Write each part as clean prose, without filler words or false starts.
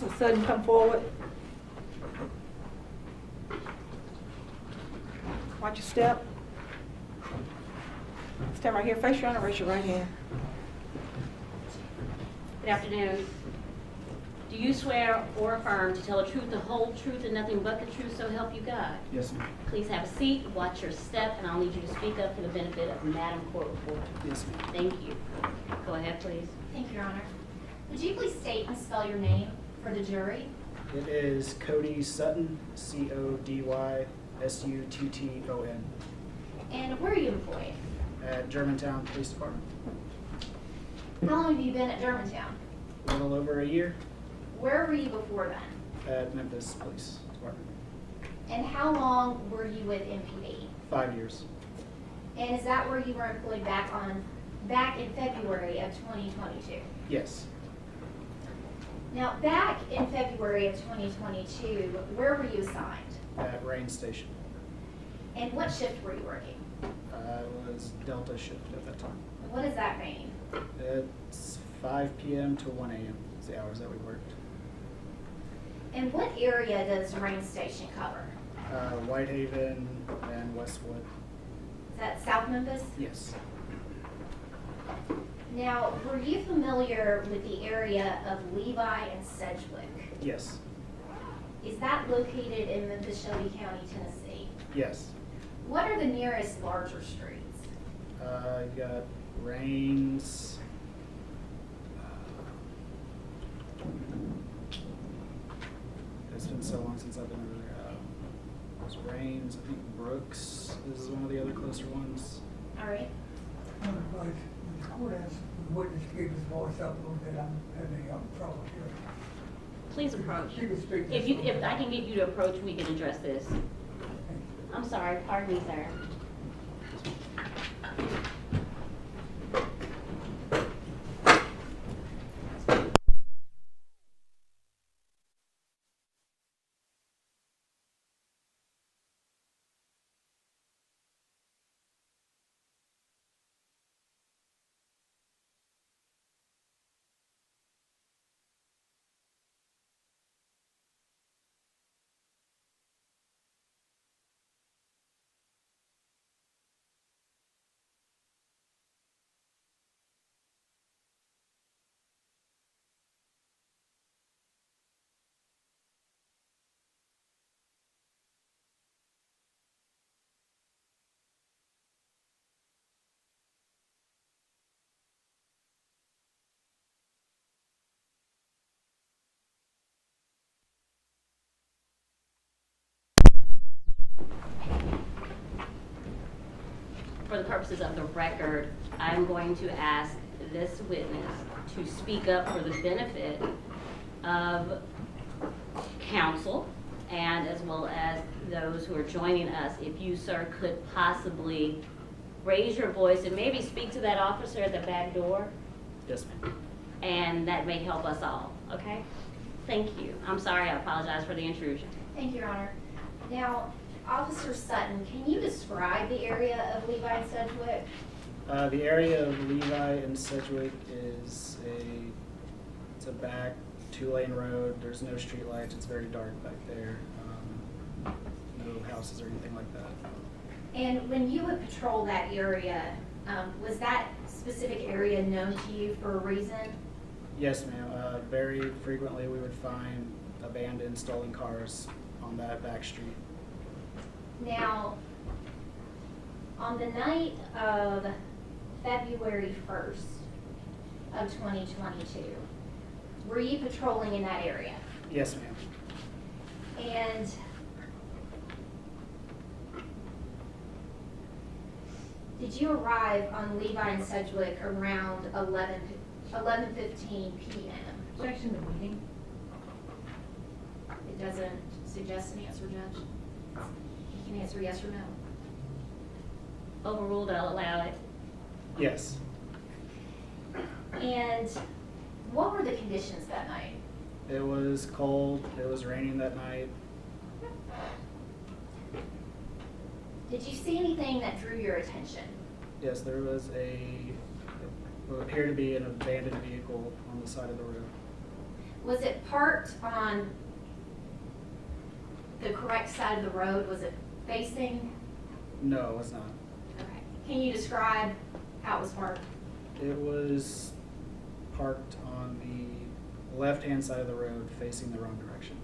Officer Sutton come forward. Watch your step. Stand right here, face your honor, raise your right hand. Good afternoon. Do you swear or affirm to tell the truth, the whole truth, and nothing but the truth, so help you God? Yes, ma'am. Please have a seat, watch your step, and I'll need you to speak up for the benefit of Madam Court Reporter. Yes, ma'am. Thank you. Go ahead, please. Thank you, Your Honor. Would you please state and spell your name for the jury? It is Cody Sutton, CODY SUTTON, And where are you employed? at Germantown Police Department. How long have you been at Germantown? A little over a year Where were you before then? at Memphis Police Department. And how long were you with MPD? 5 years. And is that where you were employed back in February of 2022? Yes. Now, back in February of 2022, where were you assigned? At Rain Station. And what shift were you working? It was Delta shift at that time. What does that mean? It's 5 p.m. to 1 a.m. is the hours that we worked. And what area does Rain Station cover? Whitehaven and Westwood. Is that South Memphis? Yes. Now, were you familiar with the area of Levi and Sedgwick? Yes. Is that located in Memphis, Shelby County, Tennessee? Yes. What are the nearest larger streets? You got Rains. It's been so long since I've been over there. There's Rains. I think Brooks is one of the other closer ones. All right. But when the court asks the witness to keep his voice up a little bit, I'm having trouble hearing. Please approach. She can speak. If I can get you to approach, we can address this. I'm sorry, pardon me, sir. For the purposes of the record, I'm going to ask this witness to speak up for the benefit of counsel and as well as those who are joining us. If you, sir, could possibly raise your voice and maybe speak to that officer at the back door, Yes, ma'am. and that may help us all, okay? Thank you. I'm sorry, I apologize for the intrusion. Thank you, Your Honor. Now, Officer Sutton, can you describe the area of Levi and Sedgwick? The area of Levi and Sedgwick is it's a back 2-lane road. There's no street lights. It's very dark back there. No houses or anything like that. And when you would patrol that area, was that specific area known to you for a reason? Yes, ma'am. Very frequently we would find abandoned, stolen cars on that back street. Now, on the night of February 1st of 2022, were you patrolling in that area? Yes, ma'am. And did you arrive on Levi and Sedgwick around 11:15 p.m.? Objection to meeting. It doesn't suggest an answer, Judge. You can answer yes or no. Overruled, I'll allow it. Yes. And what were the conditions that night? It was cold. It was raining that night. Did you see anything that drew your attention? Yes, there was what appeared to be an abandoned vehicle on the side of the road. Was it parked on the correct side of the road? Was it facing? No, it was not. Okay. Can you describe how it was parked? It was parked on the left-hand side of the road facing the wrong direction.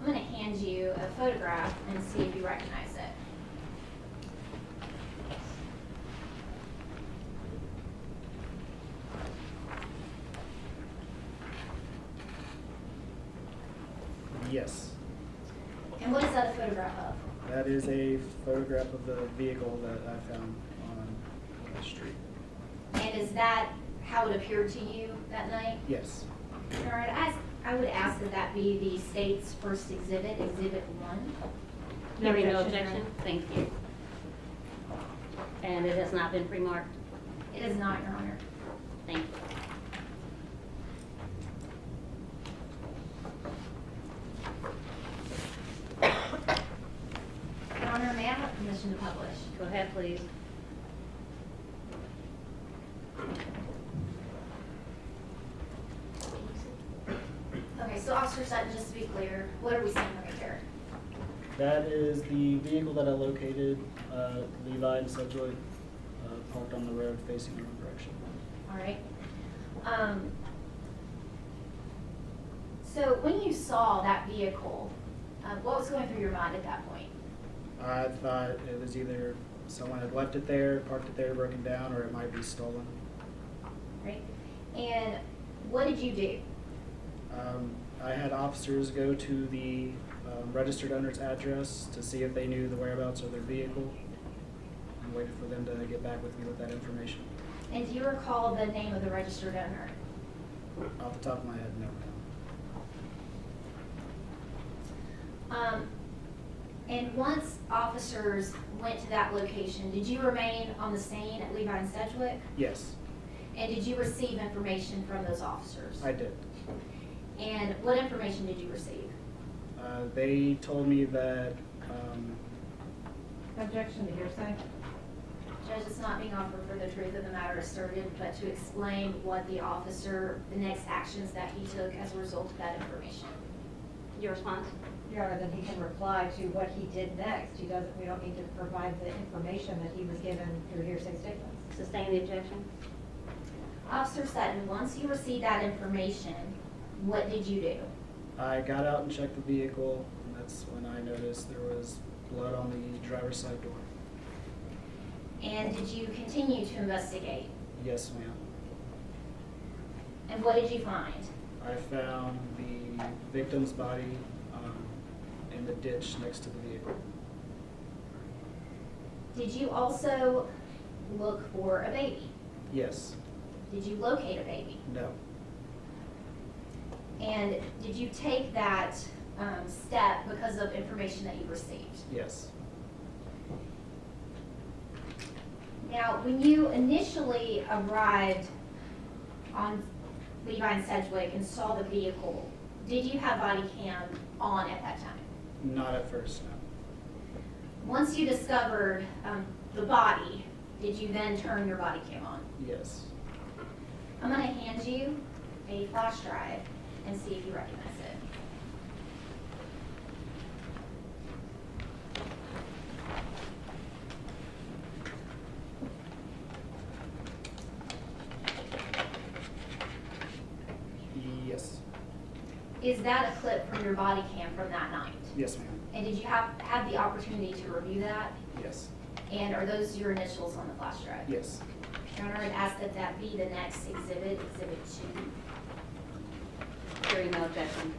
I'm gonna hand you a photograph and see if you recognize it. Yes. And what is that a photograph of? That is a photograph of the vehicle that I found on the street. And is that how it appeared to you that night? Yes. All right, I would ask that that be the state's first exhibit, Exhibit 1. Hearing no objection, objection, thank you. And it has not been pre-marked? It is not, Your Honor. Thank you. Your Honor, may I have permission to publish? Go ahead, please. Okay, so Officer Sutton, just to be clear, what are we seeing right here? That is the vehicle that I located, Levi and Sedgwick, parked on the road facing the wrong direction. All right. So when you saw that vehicle, what was going through your mind at that point? I thought it was either someone had left it there, parked it there, broken down, or it might be stolen. Right? And what did you do? I had officers go to the registered owner's address to see if they knew the whereabouts of their vehicle, and waited for them to get back with me with that information. And do you recall the name of the registered owner? Off the top of my head, no. And once officers went to that location, did you remain on the scene at Levi and Sedgwick? Yes, And did you receive information from those officers? I did. And what information did you receive? They told me that, Objection to hearsay. Judge, it's not being offered for the truth of the matter asserted, but to explain what the officer, the next actions that he took as a result of that information. Your response? Your Honor, then he can reply to what he did next. We don't need to provide the information that he was given through hearsay statements. Sustain the objection? Officer Sutton, once you received that information, what did you do? I got out and checked the vehicle, and that's when I noticed there was blood on the driver's side door. And did you continue to investigate? Yes, ma'am. And what did you find? I found the victim's body in the ditch next to the vehicle. Did you also look for a baby? Yes. Did you locate a baby? No. And did you take that step because of information that you received? Yes. Now, when you initially arrived on Levi and Sedgwick and saw the vehicle, did you have body cam on at that time? Not at first, no. Once you discovered the body, did you then turn your body cam on? Yes. I'm going to hand you a flash drive and see if you recognize it. Yes. Is that a clip from your body cam from that night? Yes, ma'am. And did you have the opportunity to review that? Yes. And are those your initials on the flash drive? Yes. Your Honor, I'd ask that that be the next exhibit, Exhibit 2. Hearing no objection.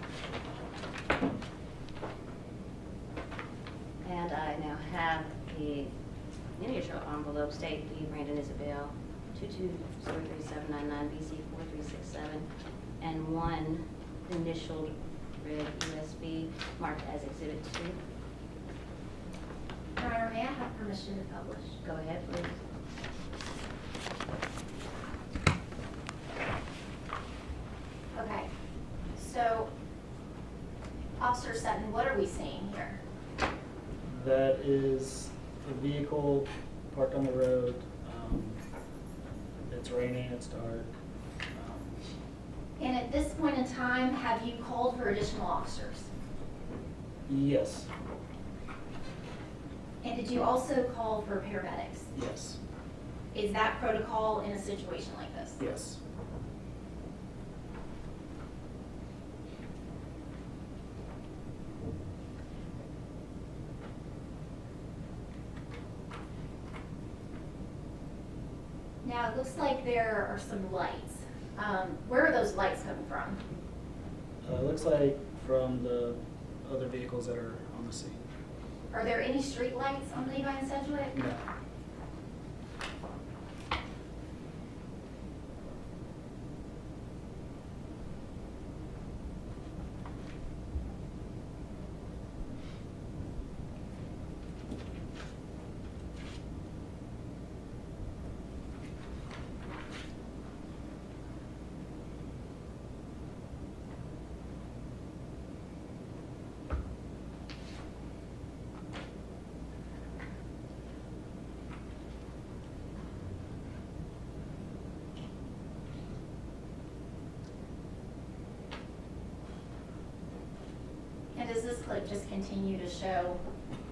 And I now have the initial envelope state the Brandon Isabelle 22033799BC4367 and one initialed red USB marked as Exhibit 2. Your Honor, may I have permission to publish? Go ahead, please. Okay, so, Officer Sutton, what are we seeing here? That is a vehicle parked on the road. It's raining, it's dark. And at this point in time, have you called for additional officers? Yes. And did you also call for paramedics? Yes. Is that protocol in a situation like this? Yes. Now, it looks like there are some lights. Where are those lights coming from? It looks like from the other vehicles that are on the scene. Are there any street lights on Levi and Sedgwick? No. And does this clip just continue to show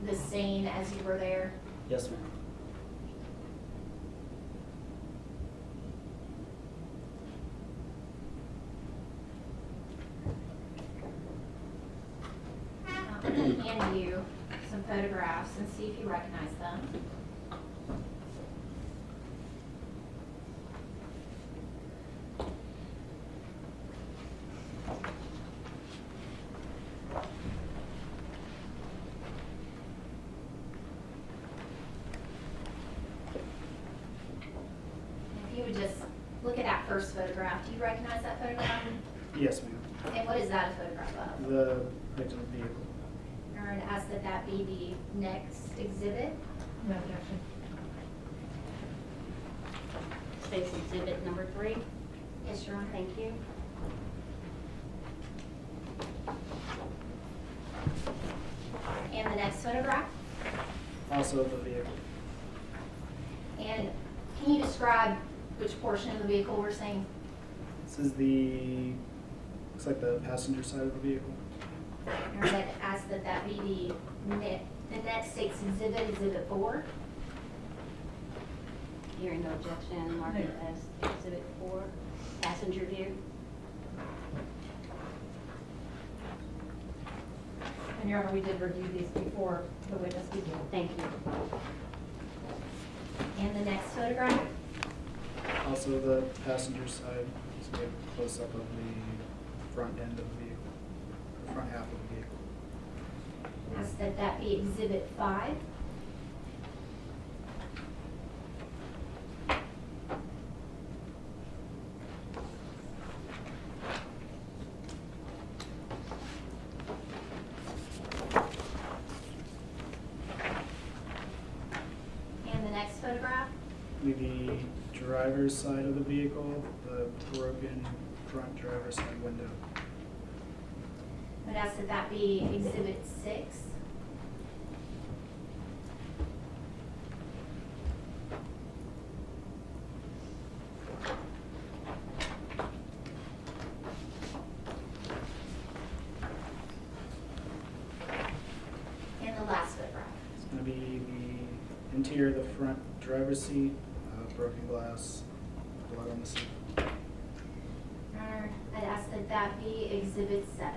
the scene as you were there? Yes, ma'am. I'm going to hand you some photographs and see if you recognize them. If you would just look at that first photograph, do you recognize that photograph? Yes, ma'am. And what is that a photograph of? The victim vehicle. And ask that that be the next exhibit. No objection. States exhibit number 3. Yes, Your Honor. Thank you. And the next photograph. Also the vehicle. And can you describe which portion of the vehicle we're seeing? This is the, looks like the passenger side of the vehicle. Or that ask that that be the next state's exhibit, exhibit 4. Hearing no objection, mark it as exhibit 4, passenger view. And Your Honor, we did review these before the witness began. Thank you. And the next photograph. Also the passenger side, so we have a close-up of the front end of the vehicle, the front half of the vehicle. Ask that that be exhibit 5. And the next photograph. The driver's side of the vehicle, the broken front driver's side window. I'd ask that that be exhibit 6. And the last photograph. It's gonna be the interior of the front driver's seat, broken glass, blood on the seat. I'd ask that that be exhibit 7.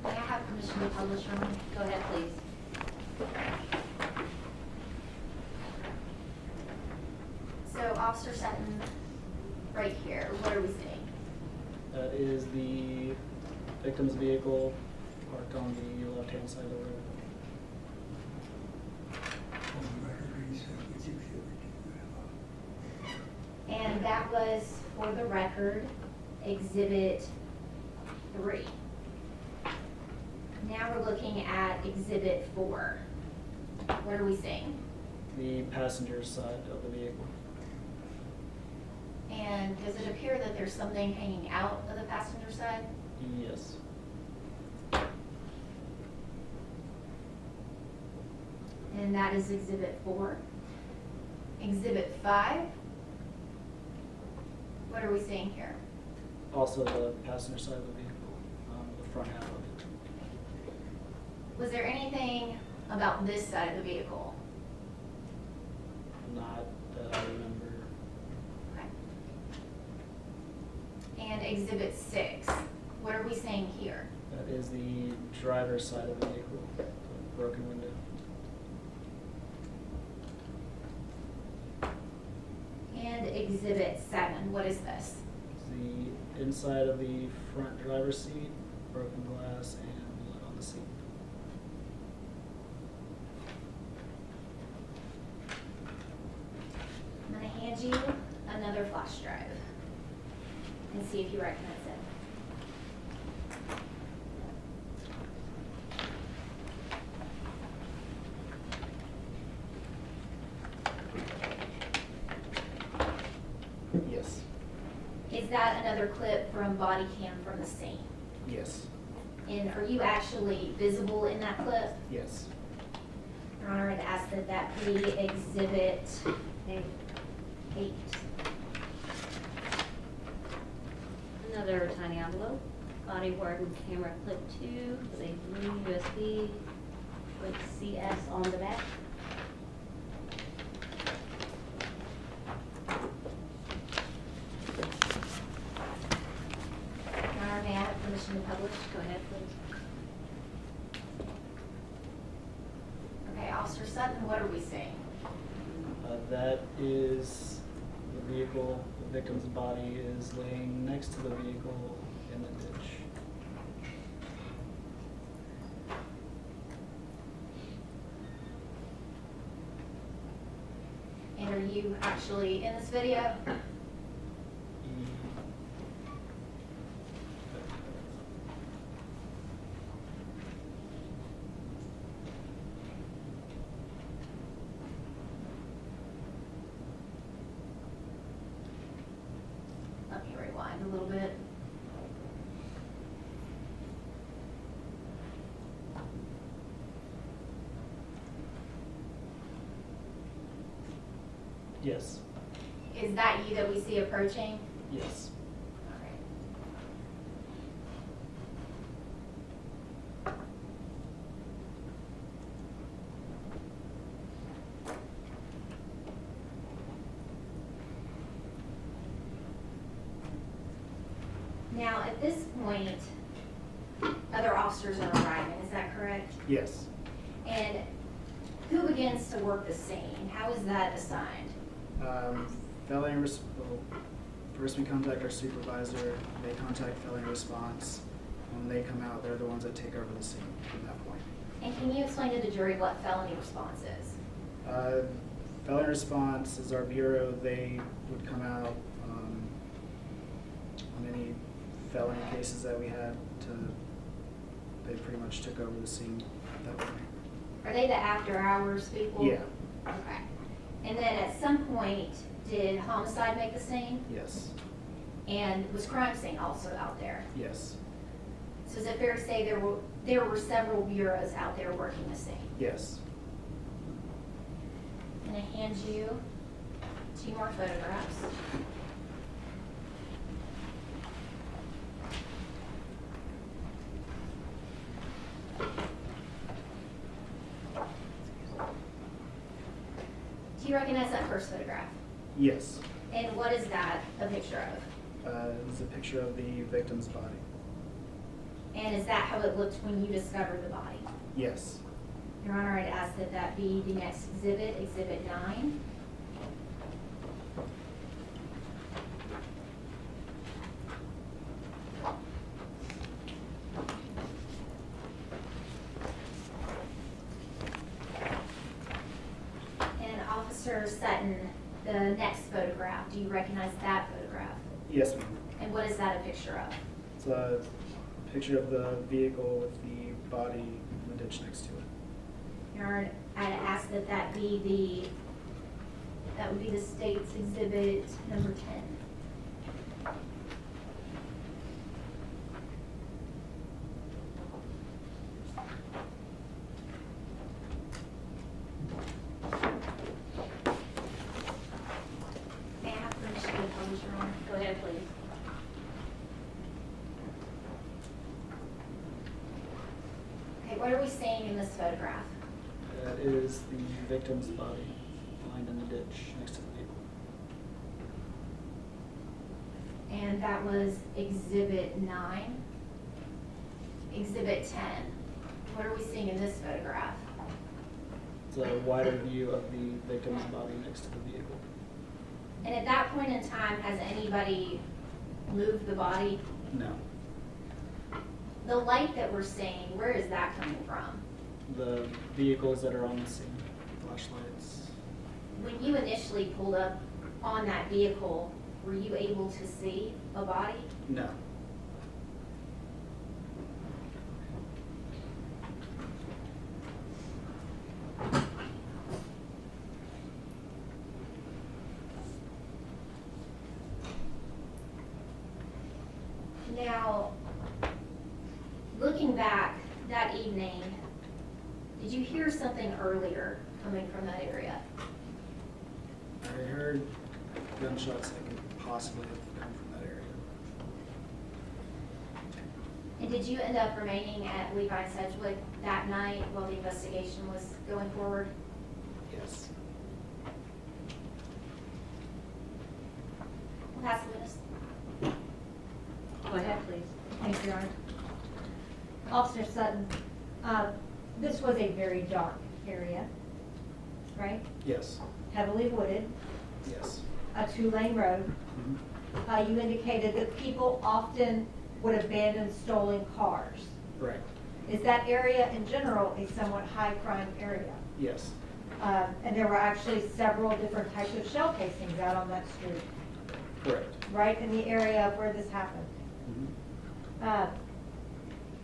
May I have permission to publish, Your Honor? Go ahead, please. So Officer Sutton, right here, what are we seeing? That is the victim's vehicle parked on the left-hand side of the road. On the record, he said which exhibit you have. And that was, for the record, exhibit 3. Now we're looking at exhibit 4. What are we seeing? The passenger side of the vehicle. And does it appear that there's something hanging out of the passenger side? Yes. and that is Exhibit 4. Exhibit 5, what are we seeing here? Also the passenger side of the vehicle, the front half of it. Was there anything about this side of the vehicle? Not that I remember. Okay. And Exhibit 6, what are we seeing here? That is the driver's side of the vehicle, the broken window. And Exhibit 7, what is this? It's the inside of the front driver's seat, broken glass, and blood on the seat. I'm going to hand you another flash drive and see if you recognize it. Yes. Is that another clip from body cam from the scene? Yes. And are you actually visible in that clip? Yes. Your Honor, I'd ask that that be Exhibit 8. Another tiny envelope, body worn camera clip 2, with a blue USB with CS on the back. Your Honor, may I have permission to publish? Go ahead, please. Okay, Officer Sutton, what are we seeing? That is the vehicle. The victim's body is laying next to the vehicle in the ditch. And are you actually in this video? Let me rewind a little bit. Yes. Is that you that we see approaching? Yes. All right. Now, at this point, other officers are arriving, is that correct? Yes. And who begins to work the scene? How is that assigned? First we contact our supervisor, they contact felony response. When they come out, they're the ones that take over the scene from that point. And can you explain to the jury what felony response is? Felony response is our bureau. They would come out on any felony cases that we had they pretty much took over the scene at that point. Are they the after-hours people? Yeah. Okay. And then at some point, did Homicide make the scene? Yes. And was Crime Scene also out there? Yes. So is it fair to say there were several bureaus out there working the scene? Yes. I'm going to hand you 2 more photographs. Do you recognize that first photograph? Yes. And what is that a picture of? It's a picture of the victim's body. And is that how it looked when you discovered the body? Yes. Your Honor, I'd ask that that be the next exhibit, Exhibit 9. And Officer Sutton, the next photograph, do you recognize that photograph? Yes, ma'am. And what is that a picture of? It's a picture of the vehicle with the body in the ditch next to it. Your Honor, I'd ask that that be that would be the state's exhibit number 10. what are we seeing in this photograph? That is the victim's body lying in the ditch next to the vehicle. And that was Exhibit 9. Exhibit 10. What are we seeing in this photograph? It's a wider view of the victim's body next to the vehicle. And at that point in time, has anybody moved the body? No. The light that we're seeing, where is that coming from? The vehicles that are on the scene, flashlights. When you initially pulled up on that vehicle, were you able to see a body? No. Now, looking back that evening, did you hear something earlier coming from that area? I heard gunshots that could possibly have come from that area. And did you end up remaining at Levi Sedgwick that night while the investigation was going forward? Yes. Pass the witness. Go ahead, please. Thank you, Your Honor. Officer Sutton, this was a very dark area, right? Yes. Heavily wooded, Yes. a 2-lane road. Mhm. You indicated that people often would abandon stolen cars. Right. Is that area in general a somewhat high-crime area? Yes. And there were actually several different types of shell casings out on that street, Correct. right in the area of where this happened. Mhm.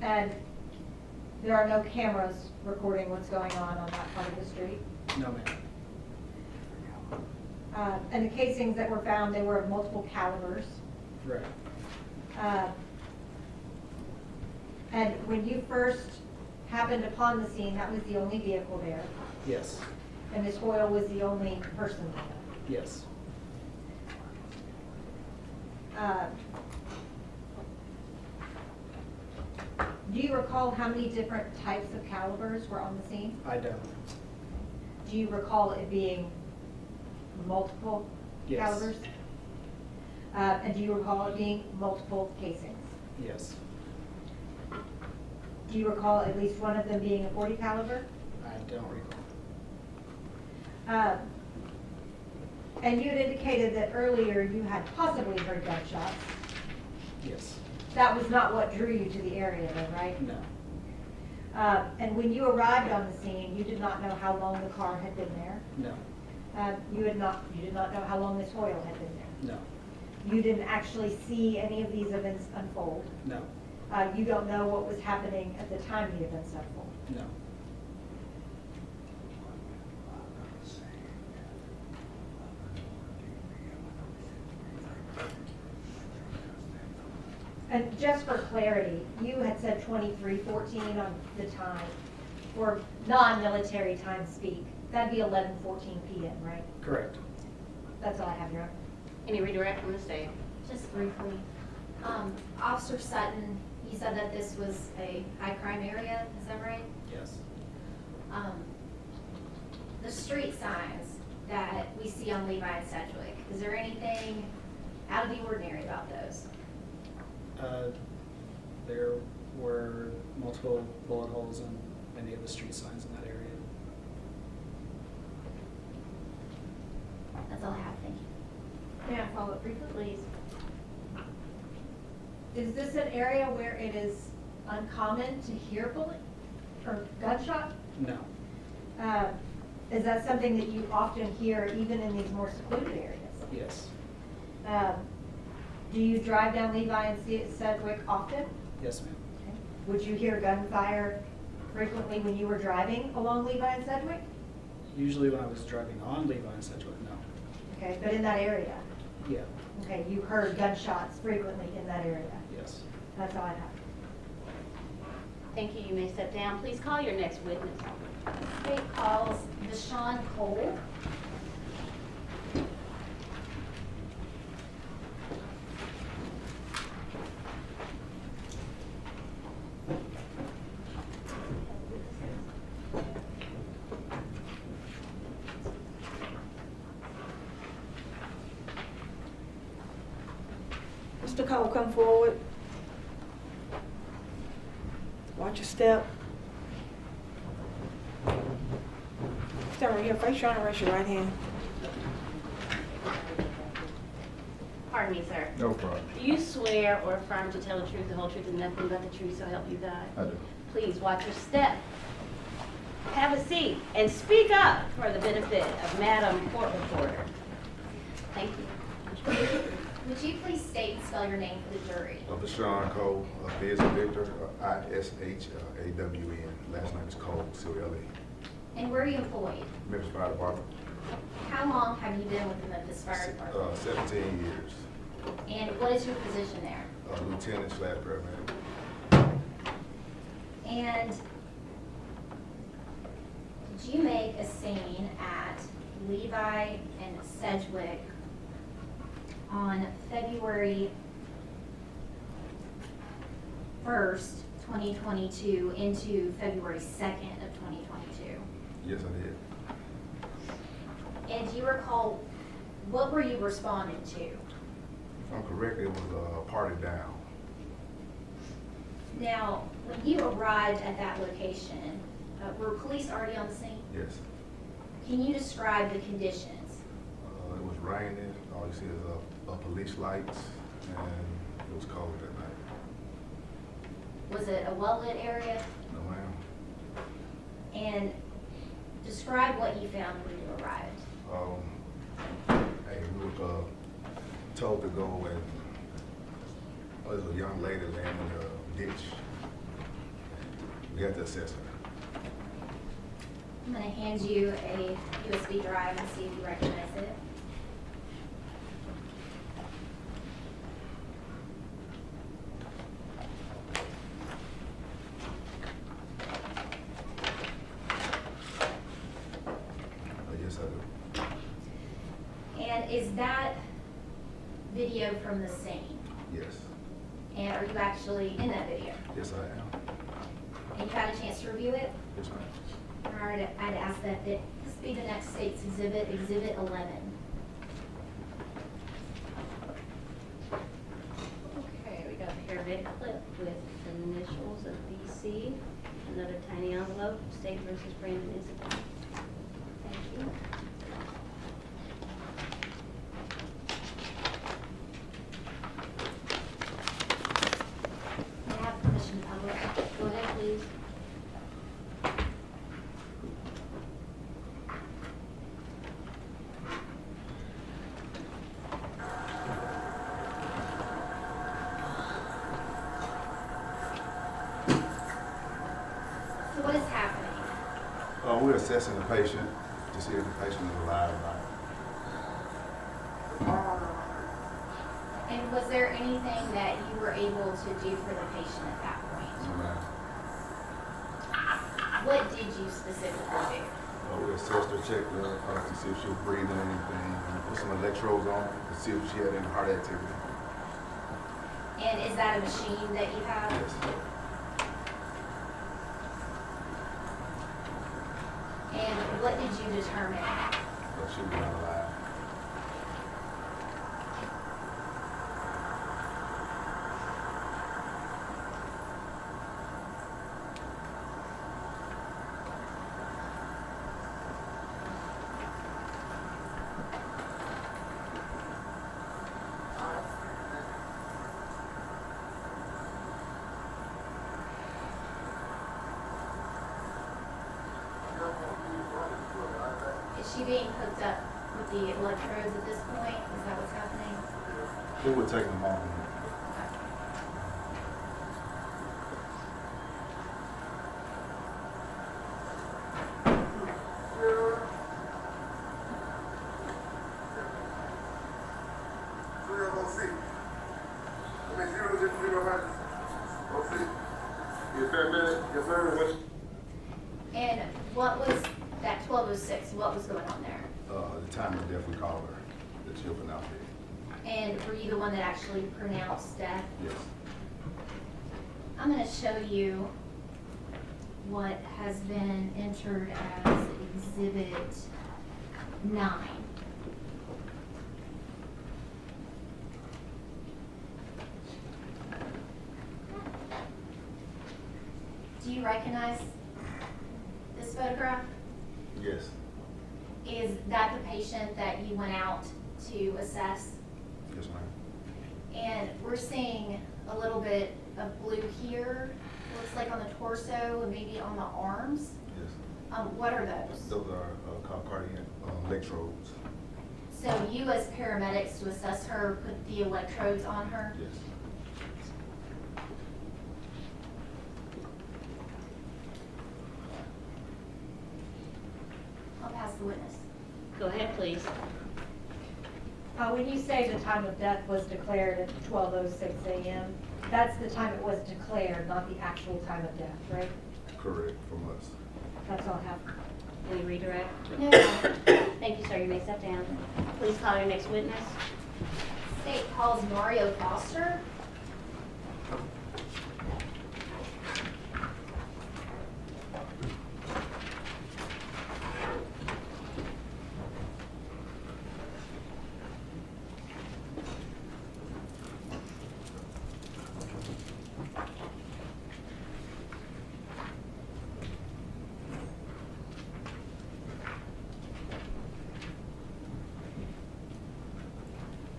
And there are no cameras recording what's going on that part of the street. No, ma'am. And the casings that were found, they were of multiple calibers. Right. And when you first happened upon the scene, that was the only vehicle there, Yes. and Ms. Hoyle was the only person there. Yes. Do you recall how many different types of calibers were on the scene? I don't. Do you recall it being multiple Yes. calibers? And do you recall it being multiple casings? Yes. Do you recall at least one of them being a .40 caliber? I don't recall. And you had indicated that earlier you had possibly heard gunshots. Yes. That was not what drew you to the area though, right? No. And when you arrived on the scene, you did not know how long the car had been there. No. You did not know how long Ms. Hoyle had been there. No. You didn't actually see any of these events unfold. No. You don't know what was happening at the time the events unfolded. No. And just for clarity, you had said 23:14 on the time, or non-military time speak. That'd be 11:14 p.m., right? Correct. That's all I have, Your Honor. Any redirect from the state? Just briefly, Officer Sutton, you said that this was a high-crime area, is that right? Yes. The street signs that we see on Levi and Sedgwick, is there anything out of the ordinary about those? There were multiple bullet holes in many of the street signs in that area. That's all I have, thank you. May I follow up briefly, please? Is this an area where it is uncommon to hear bullet or gunshot? No. Is that something that you often hear even in these more secluded areas? Yes. Do you drive down Levi and Sedgwick often? Yes, ma'am. Would you hear gunfire frequently when you were driving along Levi and Sedgwick? Usually when I was driving on Levi and Sedgwick, no. Okay, but in that area? Yeah. Okay, you heard gunshots frequently in that area? Yes. That's all I have. Thank you. You may step down. Please call your next witness. State calls Deshaun Cole. Cole, come forward. Watch your step. Stand right here, face your honor, raise your right hand. Pardon me, sir. No problem. Do you swear or affirm to tell the truth, the whole truth, and nothing but the truth, so help you God? I do. Please watch your step. Have a seat and speak up for the benefit of Madam Court Reporter. Thank you. Would you please state and spell your name for the jury? Deshaun Cole, B as in Victor, I-S-H-A-W-N. Last name is Cole, C-O-L-E. And where are you employed? Memphis Fire Department, How long have you been with the Memphis Fire Department? 17 years. And what is your position there? Lieutenant / paramedic. And did you make a scene at Levi and Sedgwick on February 1st, 2022 into February 2nd of 2022? Yes, I did. And do you recall, what were you responding to? If I'm correct, it was a party down. Now, when you arrived at that location, were police already on the scene? Yes. Can you describe the conditions? It was raining. All you see is police lights, and it was cold that night. Was it a well-lit area? No, ma'am. And describe what you found when you arrived. Hey, we were told to go and there was a young lady laying in a ditch. We had to assess her. I'm going to hand you a USB drive and see if you recognize it. Yes, I do. And is that video from the scene? Yes. And are you actually in that video? Yes, I am. And you had a chance to review it? Yes, ma'am. All right, I'd ask that this be the next state's exhibit, Exhibit 11. Okay, we got a paramedic clip with the initials of BC, another tiny envelope, State versus Brandon Isabelle. Thank you. May I have permission to publish? Go ahead, please. So what is happening? We're assessing the patient to see if the patient is alive or not. And was there anything that you were able to do for the patient at that point? No, ma'am. What did you specifically do? We assessed her, checked her to see if she was breathing anything, and put some electrodes on her to see if she had any heart activity. And is that a machine that you have? Yes. And what did you determine? But she was not alive. Is she being hooked up with the electrodes at this point? Is that what's happening? We were taking them off. And what was that 1206? What was going on there? The time of death, we called her, that she opened out there. And were you the one that actually pronounced death? Yes. I'm going to show you what has been entered as Exhibit 9. you recognize this photograph? Yes, Is that the patient that you went out to assess? yes, ma'am. And we're seeing a little bit of blue here, looks like on the torso and maybe on the arms. Yes. What are those? Those are cardiac electrodes. So you as paramedics to assess her, put the electrodes on her? Yes. I'll pass the witness. Go ahead, please. When you say the time of death was declared at 12:06 a.m., that's the time it was declared, not the actual time of death, right? Correct, from us. That's all I have. Any redirect? No. Thank you, sir. You may step down. Please call your next witness. State calls Mario Foster.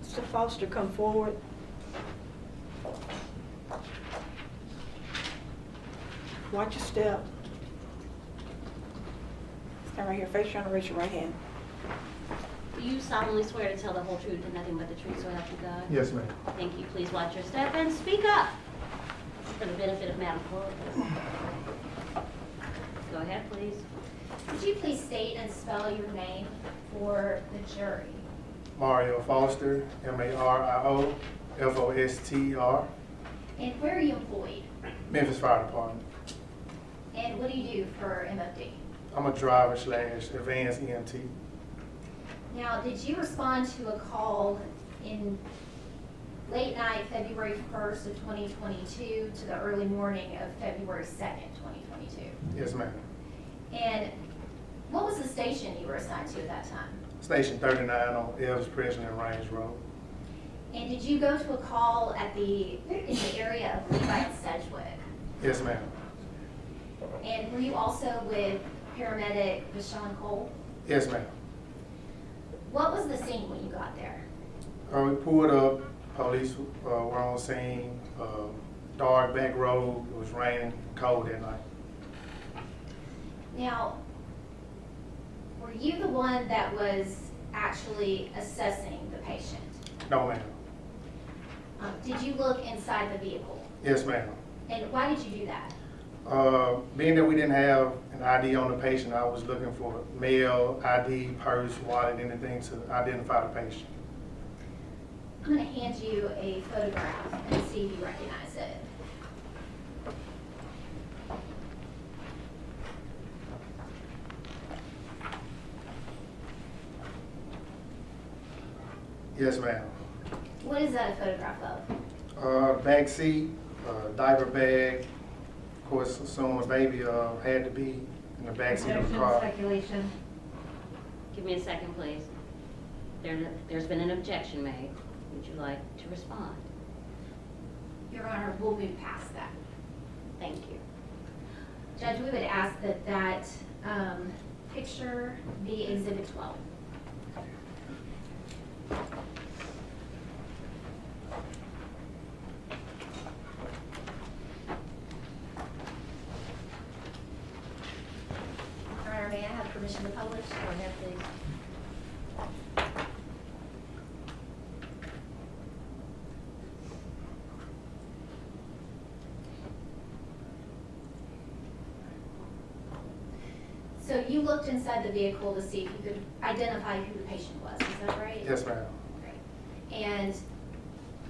Mr. Foster, come forward. Watch your step. Stand right here, face down and raise your right hand. Do you solemnly swear to tell the whole truth and nothing but the truth, so help you God? Yes, ma'am. Thank you. Please watch your step and speak up for the benefit of Madam Clerk. Go ahead, please. Could you please state and spell your name for the jury? Mario Foster, Mario Foster, And where are you employed? Memphis Fire Department. And what do you do for MFD? I'm a driver / advanced EMT. Now, did you respond to a call in late night, February 1st of 2022 to the early morning of February 2nd, 2022? Yes, ma'am. And what was the station you were assigned to at that time? Station 39 on Elvis President Range Road. And did you go to a call in the area of Levi and Sedgwick? Yes, ma'am. And were you also with paramedic Deshaun Cole? Yes, ma'am. What was the scene when you got there? We pulled up, police were on scene, dark back road, it was raining, cold that night. Now, were you the one that was actually assessing the patient? No, ma'am. Did you look inside the vehicle? Yes, ma'am. And why did you do that? Being that we didn't have an ID on the patient, I was looking for mail, ID, purse, wallet, anything to identify the patient. I'm going to hand you a photograph and see if you recognize it. Yes, ma'am. What is that a photograph of? Back seat, diaper bag. Of course, assuming the baby had to be in the back seat of the Objection, car. speculation. Give me a second, please. There's been an objection made. Would you like to respond? Your Honor, we'll move past that. Thank you. Judge, we would ask that picture be Exhibit 12. Your Honor, may I have permission to publish? Go ahead, please. So you looked inside the vehicle to see if you could identify who the patient was, is that right? Yes, ma'am. Right. And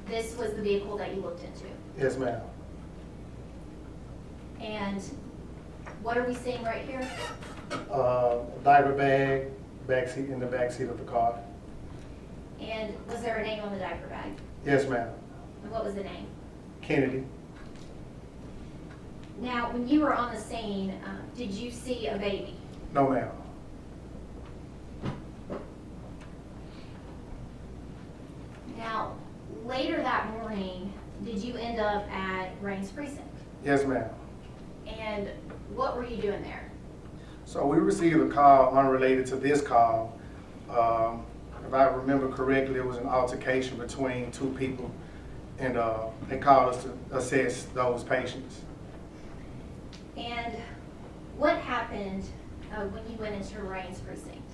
this was the vehicle that you looked into? Yes, ma'am. And what are we seeing right here? Diaper bag, back seat, in the back seat of the car. And was there a name on the diaper bag? Yes, ma'am. And what was the name? Kennedy. Now, when you were on the scene, did you see a baby? No, ma'am. Now, later that morning, did you end up at Rains Precinct? Yes, ma'am. And So we received a call unrelated to this call. If I remember correctly, it was an altercation between two people, and they called us to assess those patients. And what happened when you went into Raines precinct?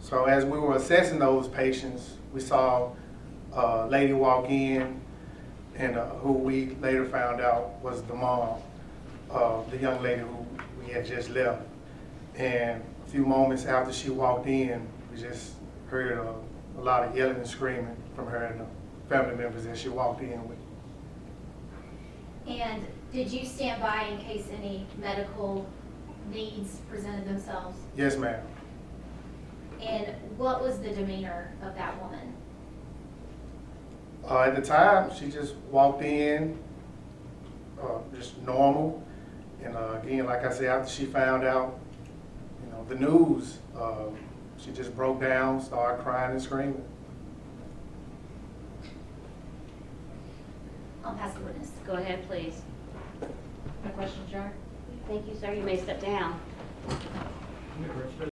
So as we were assessing those patients, we saw a lady walk in, and who we later found out was the mom of the young lady who we had just left. And a few moments after she walked in, we just heard a lot of yelling and screaming from her and the family members that she walked in with. And did you stand by in case any medical needs presented themselves? Yes, ma'am. And what was the demeanor of that woman? At the time, she just walked in, just normal. And again, like I said, after she found out, the news, she just broke down, started crying and screaming. I'll pass the witness. Go ahead, please. No questions, Your Honor? Thank you, sir. You may step down.